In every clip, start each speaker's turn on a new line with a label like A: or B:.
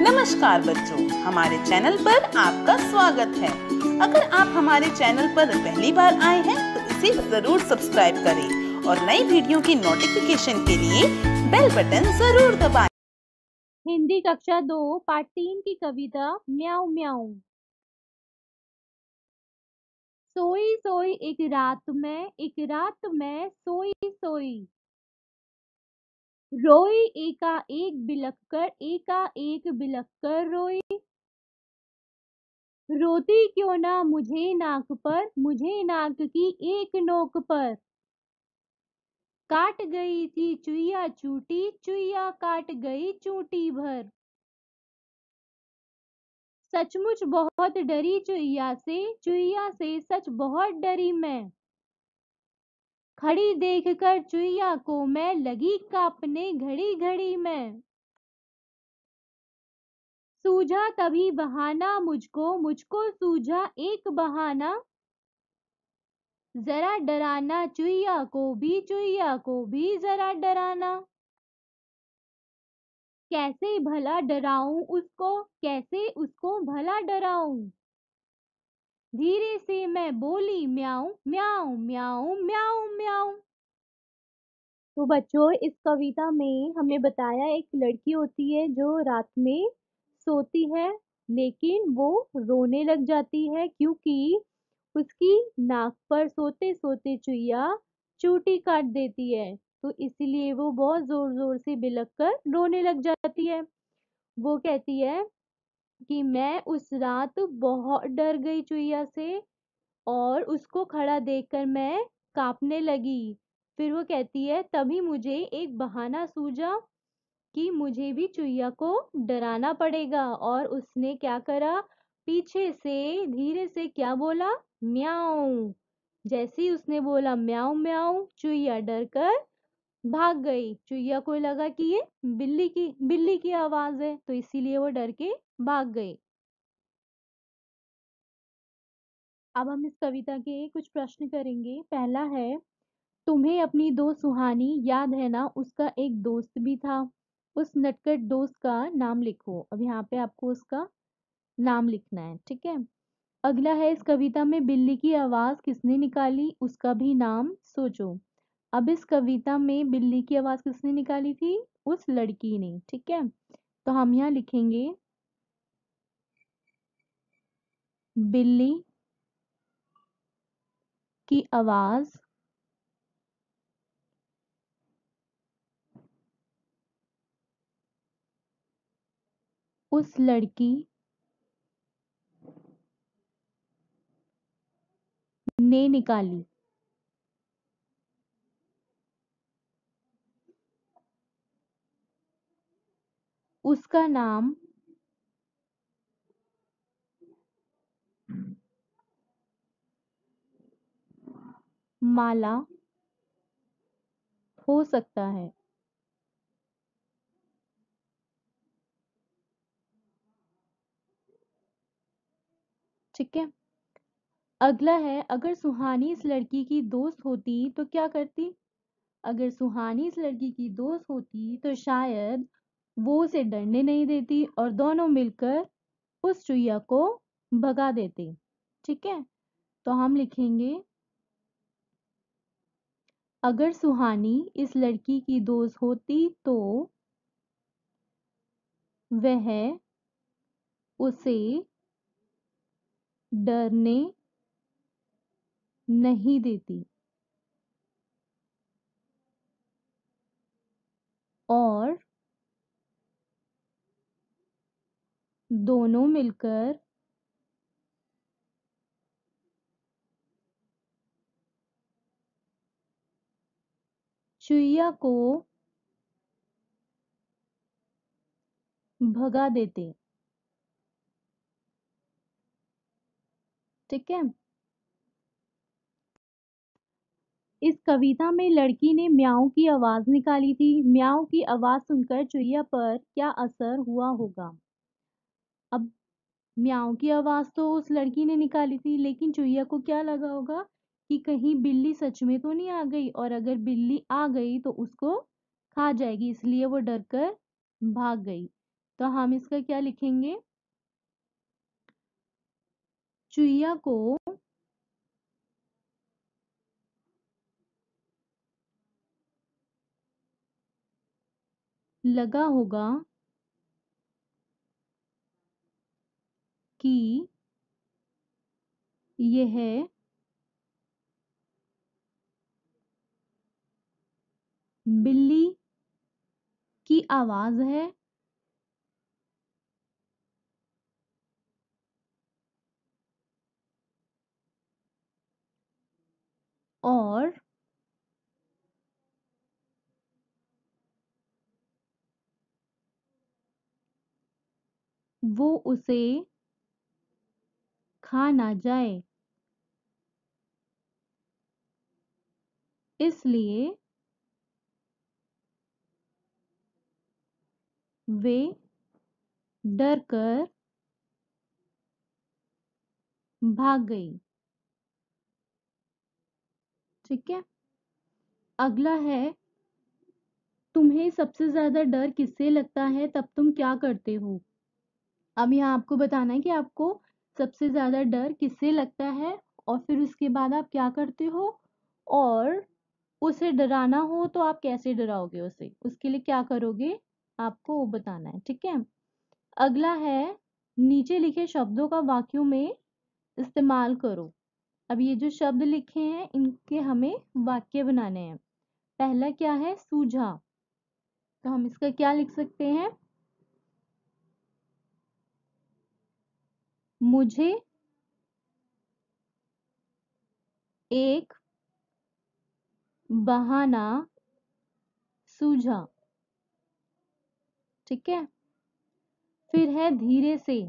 A: नमस्कार बच्चों, हमारे चैनल पर आपका स्वागत है। अगर आप हमारे चैनल पर पहली बार आए हैं तो इसे जरूर सब्सक्राइब करें और नई वीडियो की नोटिफिकेशन के लिए बेल बटन जरूर दबाएं।
B: हिंदी कक्षा 2 पाठ 3 की कविता म्याऊं म्याऊं। सोई सोई एक रात में सोई सोई, रोई एका एक बिलख कर रोई। रोती क्यों ना मुझे नाक की एक नोक पर। काट गई थी चुईया चूटी, चुईया काट गई चूटी भर। सचमुच बहुत डरी चुईया से सच बहुत डरी मैं। खड़ी देखकर चुईया को मैं लगी कांपने घड़ी घड़ी में। सूझा तभी बहाना मुझको सूझा एक बहाना। जरा डराना चुईया को भी जरा डराना। कैसे उसको भला डराऊं। धीरे से मैं बोली म्याऊं म्याऊं म्याऊं म्याऊं म्याऊं। तो बच्चों, इस कविता में हमने बताया एक लड़की होती है जो रात में सोती है, लेकिन वो रोने लग जाती है क्योंकि उसकी नाक पर सोते सोते चुईया चूटी काट देती है। तो इसलिए वो बहुत जोर जोर से बिलख कर रोने लग जाती है। वो कहती है कि मैं उस रात बहुत डर गई चुईया से और उसको खड़ा देखकर मैं कांपने लगी। फिर वो कहती है तभी मुझे एक बहाना सूझा कि मुझे भी चुईया को डराना पड़ेगा, और उसने क्या करा, पीछे से धीरे से क्या बोला, म्याऊं। जैसे ही उसने बोला म्याऊं म्याऊं, चुईया डर कर भाग गई। चुईया को लगा कि ये बिल्ली की आवाज है, तो इसीलिए वो डर के भाग गई। अब हम इस कविता के कुछ प्रश्न करेंगे। पहला है, तुम्हें अपनी दोस्त सुहानी याद है ना, उसका एक दोस्त भी था। उस नटखट दोस्त का नाम लिखो। अब यहाँ पे आपको उसका नाम लिखना है, ठीक है। अगला है, इस कविता में बिल्ली की आवाज किसने निकाली, उसका भी नाम सोचो। अब इस कविता में बिल्ली की आवाज किसने निकाली थी, उस लड़की ने, ठीक है। तो हम यहाँ लिखेंगे बिल्ली की आवाज उस लड़की ने निकाली। उसका नाम माला हो सकता है। ठीक है। अगला है, अगर सुहानी इस लड़की की दोस्त होती तो क्या करती। अगर सुहानी इस लड़की की दोस्त होती तो शायद वो उसे डरने नहीं देती और दोनों मिलकर उस चुईया को भगा देते। ठीक है। तो हम लिखेंगे, अगर सुहानी इस लड़की की दोस्त होती तो वह उसे डरने नहीं देती और दोनों मिलकर चुईया को भगा देते। ठीक है। इस कविता में लड़की ने म्याऊं की आवाज निकाली थी। म्याऊं की आवाज सुनकर चुईया पर क्या असर हुआ होगा। अब म्याऊं की आवाज तो उस लड़की ने निकाली थी, लेकिन चुईया को क्या लगा होगा कि कहीं बिल्ली सच में तो नहीं आ गई, और अगर बिल्ली आ गई तो उसको खा जाएगी, इसलिए वो डर कर भाग गई। तो हम इसका क्या लिखेंगे? चुईया को लगा होगा कि यह बिल्ली की आवाज है और वो उसे खा ना जाए, इसलिए वे डर कर भाग गई। ठीक है। अगला है, तुम्हें सबसे ज्यादा डर किससे लगता है, तब तुम क्या करते हो? अब यहाँ आपको बताना है कि आपको सबसे ज्यादा डर किससे लगता है और फिर उसके बाद आप क्या करते हो, और उसे डराना हो तो आप कैसे डराओगे उसे, उसके लिए क्या करोगे, आपको वो बताना है। ठीक है। अगला है, नीचे लिखे शब्दों का वाक्यों में इस्तेमाल करो। अब ये जो शब्द लिखे हैं इनके हमें वाक्य बनाने हैं। पहला क्या है? सूझा। तो हम इसका क्या लिख सकते हैं? मुझे एक बहाना सूझा। ठीक है। फिर है धीरे से।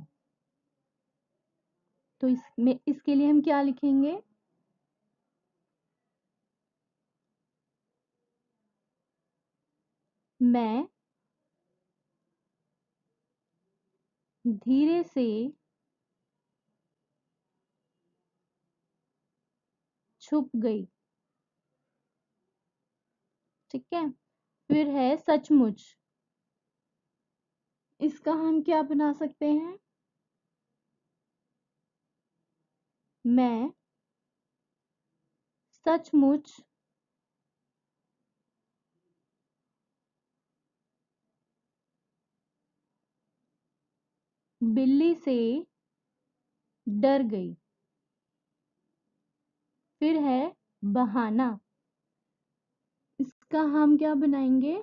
B: तो इसमें इसके लिए हम क्या लिखेंगे? मैं धीरे से छुप गई। ठीक है। फिर है सचमुच। इसका हम क्या बना सकते हैं? मैं सचमुच बिल्ली से डर गई। फिर है बहाना। इसका हम क्या बनाएंगे?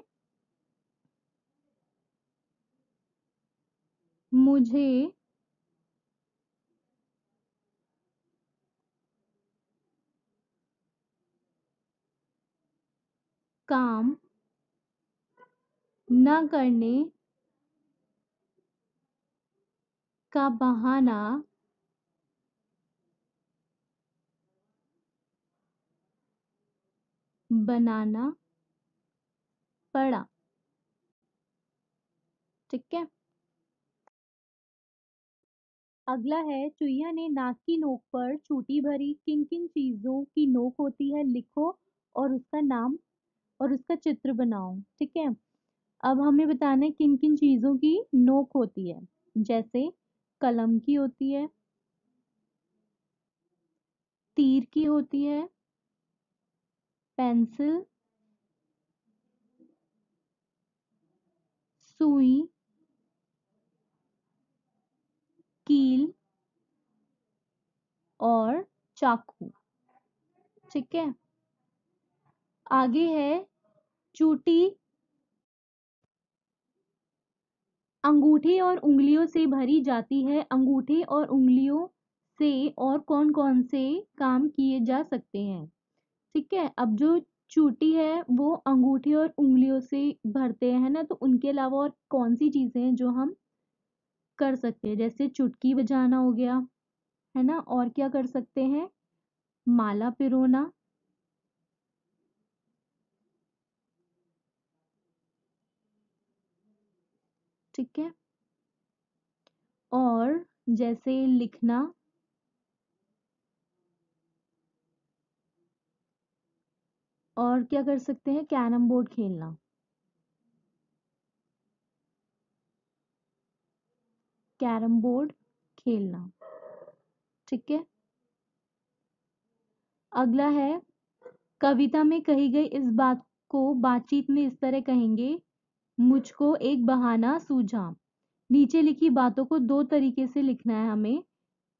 B: मुझे काम न करने का बहाना बनाना पड़ा। ठीक है। अगला है, चुईया ने नाक की नोक पर चूटी भरी, किन किन चीजों की नोक होती है लिखो और उसका नाम और उसका चित्र बनाओ। ठीक है। अब हमें बताना है किन किन चीजों की नोक होती है। जैसे कलम की होती है, तीर की होती है, पेंसिल, सुई, कील और चाकू। ठीक है। आगे है, चूटी अंगूठे और उंगलियों से भरी जाती है। अंगूठे और उंगलियों से और कौन कौन से काम किए जा सकते हैं? ठीक है। अब जो चूटी है वो अंगूठे और उंगलियों से भरते हैं ना, तो उनके अलावा और कौन सी चीजें हैं जो हम कर सकते हैं? जैसे चुटकी बजाना हो गया, है ना, और क्या कर सकते हैं? माला पिरोना। ठीक है। और जैसे लिखना, और क्या कर सकते हैं? कैरम बोर्ड खेलना। कैरम बोर्ड खेलना। ठीक है, अगला है, कविता में कही गई इस बात को बातचीत में इस तरह कहेंगे, मुझको एक बहाना सूझा। नीचे लिखी बातों को दो तरीके से लिखना है हमें।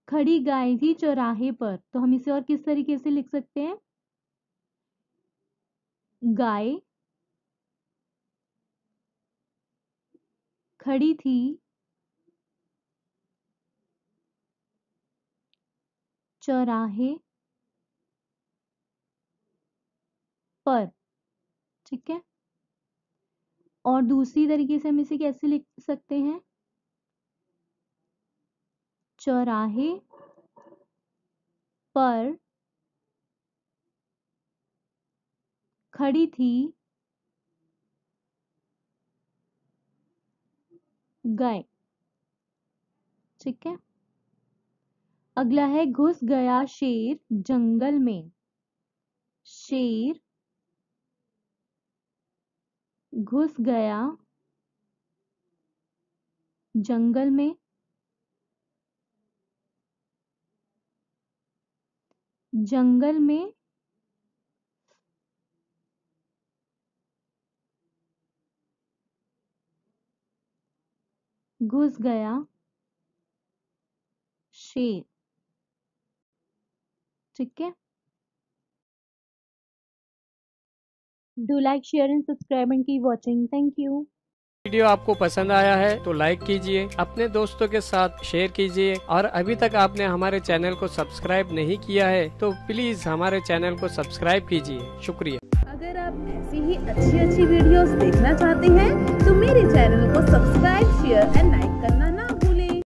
B: खड़ी गाय थी चौराहे पर, तो हम इसे और किस तरीके से लिख सकते हैं? गाय खड़ी थी चौराहे पर। ठीक है, और दूसरी तरीके से हम इसे कैसे लिख सकते हैं? चौराहे पर खड़ी थी गाय। ठीक है, अगला है, घुस गया शेर जंगल में। शेर घुस गया जंगल में। जंगल में घुस गया शेर। ठीक है, do like, share and subscribe and keep watching. Thank you.
C: Video आपको पसंद आया है तो लाइक कीजिए, अपने दोस्तों के साथ शेयर कीजिए, और अभी तक आपने हमारे चैनल को सब्सक्राइब नहीं किया है तो प्लीज हमारे चैनल को सब्सक्राइब कीजिए। शुक्रिया।
A: अगर आप ऐसी ही अच्छी वीडियोस देखना चाहते हैं तो मेरे चैनल को सब्सक्राइब, शेयर एंड